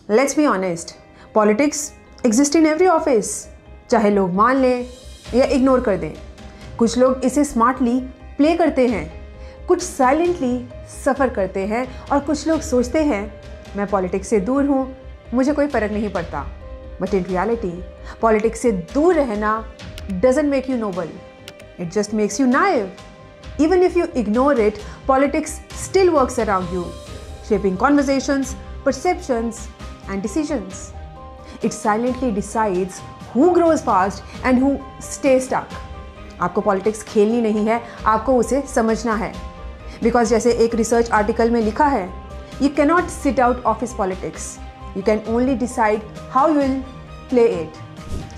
Let's be honest, politics exist in every office, चाहे लोग मान लें या इग्नोर कर दें। कुछ लोग इसे स्मार्टली प्ले करते हैं, कुछ साइलेंटली सफ़र करते हैं और कुछ लोग सोचते हैं मैं पॉलिटिक्स से दूर हूँ, मुझे कोई फ़र्क नहीं पड़ता। बट इन रियलिटी पॉलिटिक्स से दूर रहना doesn't make you noble, it just makes you naive. Even if you ignore it, politics still works around you, shaping conversations, perceptions, and decisions. It silently decides who grows fast and who stays stuck. आपको politics खेलनी नहीं है, आपको उसे समझना है। Because जैसे एक रिसर्च आर्टिकल में लिखा है, you cannot sit out office politics. You can only decide how you will play it.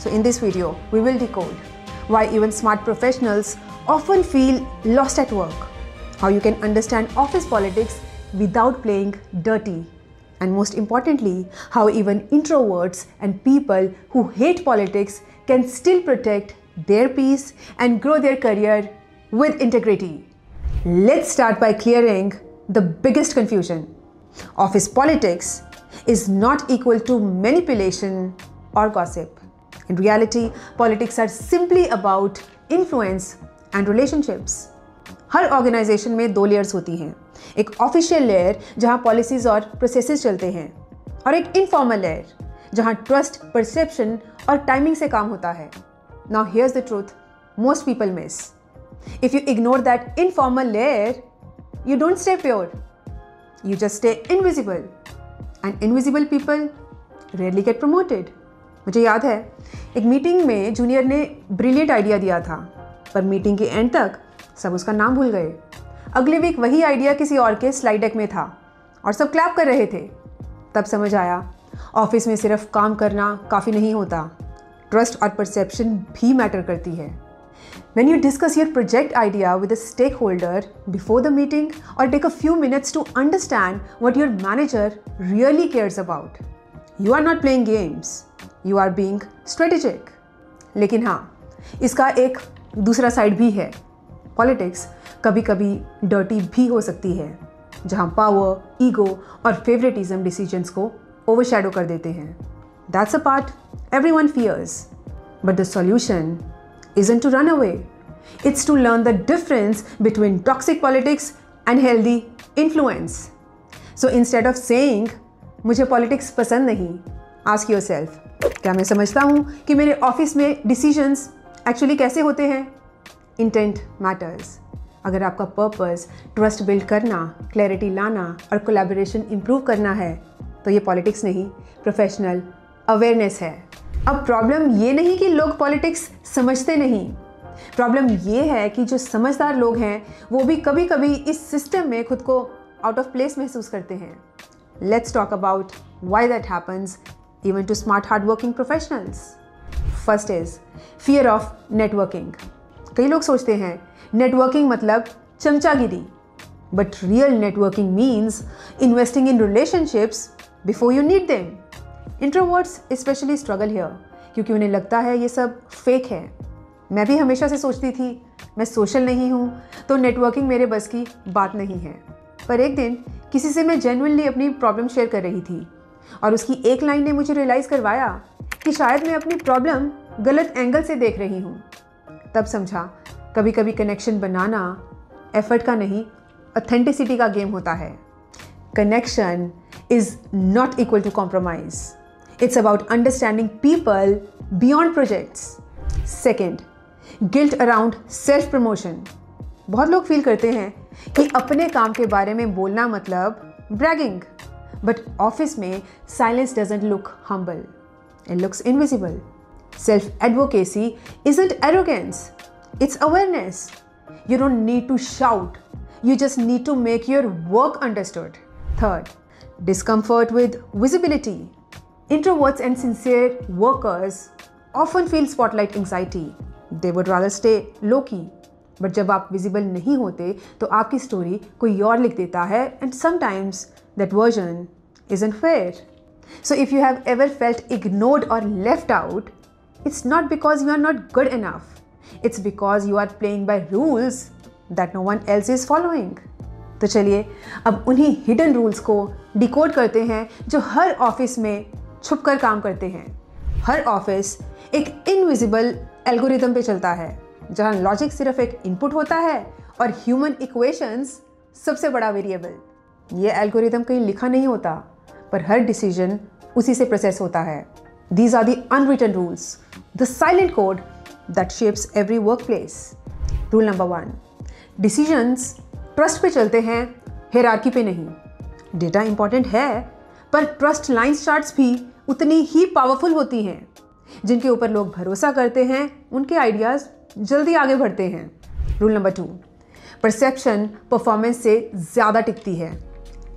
So in this video, we will decode why even smart professionals often feel lost at work, how you can understand office politics without playing dirty, and most importantly, how even introverts and people who hate politics can still protect their peace and grow their career with integrity. Let's start by clearing the biggest confusion. Office politics is not equal to manipulation or gossip. In reality, politics are simply about influence and relationships. हर organization में 2 layers होती हैं, एक official layer जहां policies और processes चलते हैं, और एक इनफॉर्मल लेयर जहां ट्रस्ट, परसेप्शन और टाइमिंग से काम होता है। Now here's the truth most people miss, if you ignore that informal layer you don't stay pure, you just stay invisible, and invisible people rarely get promoted. मुझे याद है एक मीटिंग में जूनियर ने ब्रिलियंट आइडिया दिया था, पर meeting के एंड तक सब उसका नाम भूल गए। अगले वीक वही आइडिया किसी और के स्लाइड डेक में था और सब क्लैप कर रहे थे। तब समझ आया ऑफिस में सिर्फ काम करना काफ़ी नहीं होता, ट्रस्ट और परसेप्शन भी मैटर करती है। When you discuss your project idea with a stakeholder before the meeting or take a few minutes to understand what your manager really cares about, you are not playing games, you are being strategic. लेकिन हाँ, इसका एक दूसरा side भी है। Politics कभी कभी dirty भी हो सकती है, जहां पावर, ईगो और फेवरेटिज्म डिसीजंस को ओवरशैडो कर देते हैं। That's a part everyone fears, but the solution isn't to run away. It's to learn the difference between toxic politics and healthy influence. So instead of saying मुझे politics पसंद नहीं, ask yourself, क्या मैं समझता हूँ कि मेरे ऑफिस में डिसीजंस एक्चुअली कैसे होते हैं? Intent matters. अगर आपका पर्पस ट्रस्ट बिल्ड करना, क्लैरिटी लाना और कोलैबोरेशन इंप्रूव करना है, तो ये पॉलिटिक्स नहीं, प्रोफेशनल अवेयरनेस है। अब प्रॉब्लम ये नहीं कि लोग पॉलिटिक्स समझते नहीं, प्रॉब्लम ये है कि जो समझदार लोग हैं वो भी कभी कभी इस सिस्टम में खुद को आउट ऑफ प्लेस महसूस करते हैं। Let's talk about why that happens even to smart hard working professionals. First is fear of networking. कई लोग सोचते हैं नेटवर्किंग मतलब चमचागिरी, but real networking means investing in relationships before you need them. Introverts specially struggle here, क्योंकि उन्हें लगता है ये सब फेक है। मैं भी हमेशा से सोचती थी मैं सोशल नहीं हूँ तो नेटवर्किंग मेरे बस की बात नहीं है। पर एक दिन किसी से मैं जेन्युइनली अपनी प्रॉब्लम शेयर कर रही थी और उसकी एक लाइन ने मुझे रियलाइज़ करवाया कि शायद मैं अपनी प्रॉब्लम गलत एंगल से देख रही हूँ। तब समझा कभी कभी कनेक्शन बनाना एफर्ट का नहीं, ऑथेंटिसिटी का गेम होता है। Connection is not equal to compromise, it's about understanding people beyond projects. Second, guilt around self promotion. बहुत लोग फील करते हैं कि अपने काम के बारे में बोलना मतलब ब्रैगिंग, बट ऑफिस में silence doesn't look humble, it looks invisible. Self advocacy isn't arrogance, it's awareness. You don't need to shout, you just need to make your work understood. Third, discomfort with visibility. Introverts and sincere workers often feel spotlight anxiety. They would rather stay low-key. But जब आप visible नहीं होते तो आपकी story कोई और लिख देता है, and sometimes that version isn't fair. So if you have ever felt ignored or left out, it's not because you are not good enough. It's because you are playing by rules that no one else is following. तो चलिए अब उन्हीं hidden rules को decode करते हैं जो हर office में छुपकर काम करते हैं। हर ऑफिस एक इनविजिबल एल्गोरिदम पे चलता है, जहां लॉजिक सिर्फ एक इनपुट होता है और ह्यूमन इक्वेशंस सबसे बड़ा वेरिएबल। ये एल्गोरिदम कहीं लिखा नहीं होता, पर हर डिसीजन उसी से प्रोसेस होता है। These are the unwritten rules, the silent code that shapes every work place. Rule number 1, decisions trust पे चलते हैं, हायरार्की पे नहीं। डेटा इंपॉर्टेंट है, पर ट्रस्ट लाइन चार्ट्स भी उतनी ही पावरफुल होती हैं। जिनके ऊपर लोग भरोसा करते हैं, उनके आइडियाज़ जल्दी आगे बढ़ते हैं। रूल नंबर 2, परसेप्शन परफॉर्मेंस से ज़्यादा टिकती है।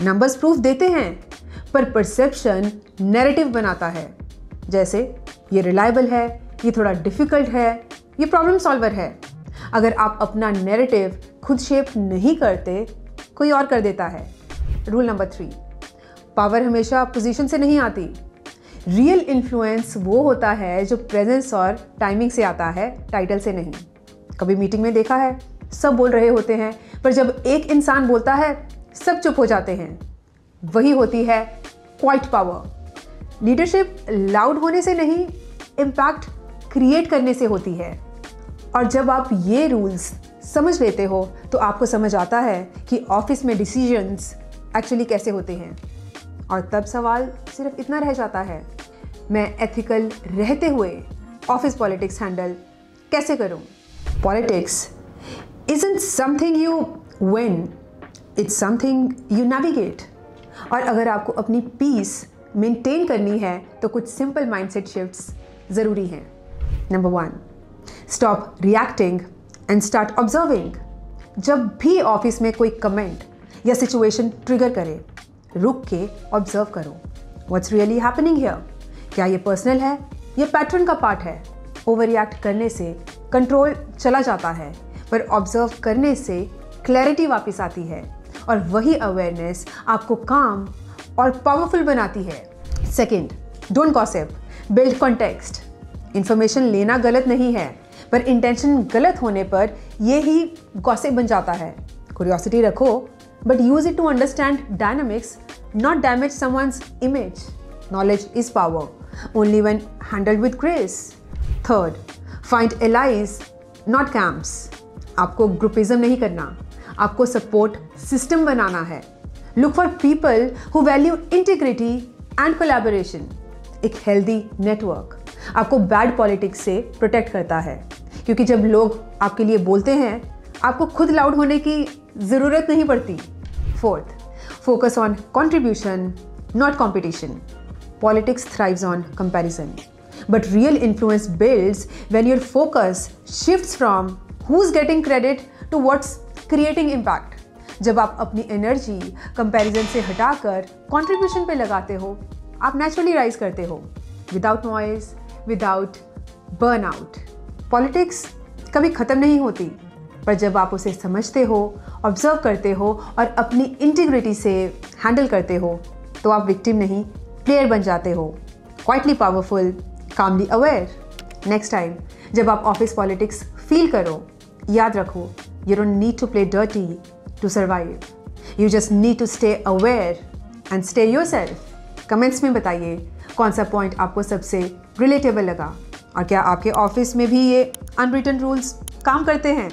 नंबर्स प्रूफ देते हैं, पर परसेप्शन नैरेटिव बनाता है। जैसे ये रिलायबल है, ये थोड़ा डिफ़िकल्ट है, ये प्रॉब्लम सॉल्वर है। अगर आप अपना नैरेटिव खुद शेप नहीं करते, कोई और कर देता है। रूल नंबर 3, पावर हमेशा पोजीशन से नहीं आती। रियल इन्फ्लुएंस वो होता है जो प्रेजेंस और टाइमिंग से आता है, टाइटल से नहीं। कभी मीटिंग में देखा है, सब बोल रहे होते हैं, पर जब एक इंसान बोलता है सब चुप हो जाते हैं। वही होती है क्वाइट पावर। लीडरशिप लाउड होने से नहीं, इम्पैक्ट क्रिएट करने से होती है। और जब आप ये रूल्स समझ लेते हो तो आपको समझ आता है कि ऑफिस में डिसीजंस एक्चुअली कैसे होते हैं। और तब सवाल सिर्फ इतना रह जाता है, मैं एथिकल रहते हुए ऑफिस पॉलिटिक्स हैंडल कैसे करूं? Politics isn't something you win, it's something you navigate। और अगर आपको अपनी पीस मेंटेन करनी है तो कुछ सिंपल माइंडसेट शिफ्ट्स ज़रूरी हैं। Number 1, stop reacting and start observing. जब भी ऑफिस में कोई कमेंट या सिचुएशन ट्रिगर करे, रुक के ऑब्जर्व करो। What's really happening here? क्या ये पर्सनल है, ये पैटर्न का पार्ट है? ओवर रिएक्ट करने से कंट्रोल चला जाता है, पर ऑब्जर्व करने से क्लैरिटी वापस आती है, और वही अवेयरनेस आपको काम और पावरफुल बनाती है। Second, don't gossip, build context. Information लेना गलत नहीं है, पर इंटेंशन गलत होने पर ये ही गॉसिप बन जाता है। क्यूरियोसिटी रखो, but use it to understand dynamics, not damage someone's image. Knowledge is power, only when handled with grace. Third, find allies, not camps. आपको ग्रुपिज्म नहीं करना, आपको सपोर्ट सिस्टम बनाना है। Look for people who value integrity and collaboration. एक healthy network आपको bad politics से protect करता है, क्योंकि जब लोग आपके लिए बोलते हैं, आपको खुद लाउड होने की ज़रूरत नहीं पड़ती। Fourth, focus on contribution not competition. Politics thrives on comparison, but real influence builds when your focus shifts from who's getting credit to what's creating impact। जब आप अपनी एनर्जी कंपैरिजन से हटाकर कंट्रीब्यूशन पे लगाते हो, आप नेचुरली राइज करते हो, without noise, without burnout. Politics कभी ख़त्म नहीं होती, पर जब आप उसे समझते हो, ऑब्जर्व करते हो और अपनी इंटीग्रिटी से हैंडल करते हो, तो आप विक्टिम नहीं, प्लेयर बन जाते हो। Quietly powerful, calmly aware. Next time जब आप ऑफिस पॉलिटिक्स फील करो, याद रखो, you don't need to play dirty to survive, you just need to stay aware and stay yourself. Comments में बताइए कौन सा पॉइंट आपको सबसे रिलेटेबल लगा, और क्या आपके ऑफिस में भी ये अनरिटन रूल्स काम करते हैं?